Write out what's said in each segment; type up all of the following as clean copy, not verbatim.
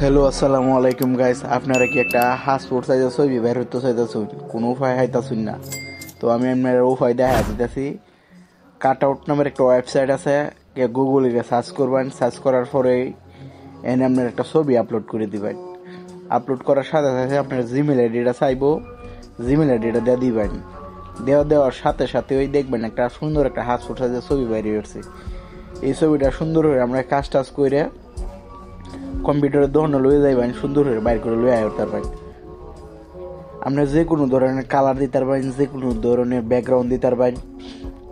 Hello আসসালামু আলাইকুম guys, আপনারা কি একটা পাসপোর্ট সাইজের ছবি বের হইতে চাইতেছেন, কোনো উপায় হাইতাছুন না? তো আমি আপনার উপায় দেখা দিতেছি। কাট আউট নামের একটা ওয়েবসাইট আছে, গুগলে সার্চ করবেন। সার্চ করার পরে এনে আপনার একটা ছবি আপলোড করে দিবেন। আপলোড করার সাথে সাথে আপনার জিমেল আইডিটা চাইবো, জিমেল আইডিটা দিয়ে দিবেন। দেওয়ার সাথে সাথে ওই দেখবেন একটা সুন্দর একটা পাসপোর্ট সাইজের ছবি বেরিয়ে উঠছে। এই ছবিটা সুন্দর হয়ে আমরা কাজ টাজ করে কম্পিউটারের দোকানে লয়ে যাইবেন, সুন্দর হয়ে বাইর করে লয়ে আইতে পারবেন। আপনি যে কোনো ধরনের কালার দিতে পারবেন, যে কোনো ধরনের ব্যাকগ্রাউন্ড দিতে পারবেন,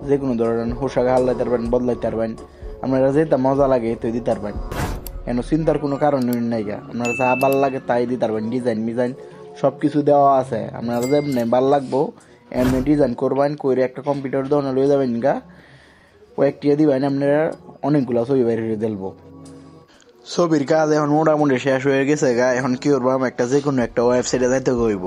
যে কোনো ধরনের পোশাক হাল্লাইতে পারবেন, বদলাইতে পারবেন। আপনারা যেটা মজা লাগে তো দিতে পারবেন, কেন চিন্তার কোনো কারণ নাই। আপনারা যা ভাল লাগে তাই দিতে পারবেন। ডিজাইন সব কিছু দেওয়া আছে, আপনারা যেমনি ভাল লাগবো এমনি ডিজাইন করবেন। করে একটা কম্পিউটার দোকানে লয়ে যাবেন গা, কয়েকটি দিবেন, আপনারা অনেকগুলো ছবি বাইরে দিলবো। ছবির কাজ এখন মোটামুটি শেষ হয়ে গেছে গা। এখন কি করবো, আমি একটা যে কোনো একটা ওয়েবসাইটে যাইতে কইব।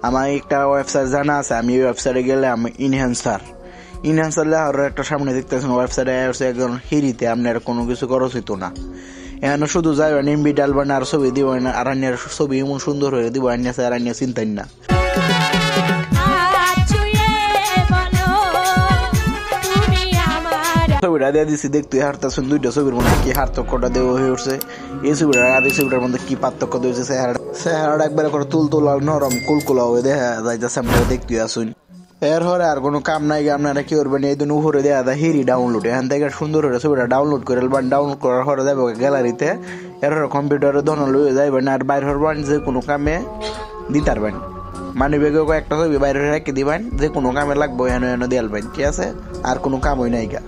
আমার একটা ওয়েবসাইট জানা আছে, আমি এই ওয়েবসাইটে গেলে আমি ইনহ্যান্সার লেখার একটা সামনে দেখতেছেন ওয়েবসাইটে আসছে একজন হিরিতে। আপনার কোনো কিছু খরচ হইতো না, এখানে শুধু যাইবেন এমবি ডালবেন আর ছবি দিবেন, আর আন্যার ছবি এমন সুন্দর হয়ে দিব আন্যা আর আন্যা চিন্তাই না। ছবিটা দিয়ে দিচ্ছি, দেখতে হারতেছেন দুইটা ছবির মধ্যে কি পার্থক্যটা দেওয়া হয়ে উঠছে। এই ছবিটার আর এই ছবিটার মধ্যে কি পার্থক্য দিয়েছে। চেহারাটা একবারে করে তুলতুলা নরম কুলকুলা হয়ে দেখা যাইতেছে, আপনারা দেখতে আসুন। এর হরে আর কোনো কাম নাই, আপনারা কি করবেন, এই দিন উপরে দেওয়া যায় হিরি ডাউনলোড। এখান থেকে সুন্দর হয়ে ছবিটা ডাউনলোড করে নেবেন। ডাউনলোড করার পরে যাবে গ্যালারিতে, এর হরে কম্পিউটারে ধরনের লয়ে যাইবেন আর বাইর হরবেন, যে কোনো কামে দিতে পারবেন। মানে বেগে একটা ছবি বাইরে রেখে দিবেন, যে কোনো কামে লাগবো এনে এনে দিয়ে আলবেন। ঠিক আছে, আর কোনো কামই নাই গা।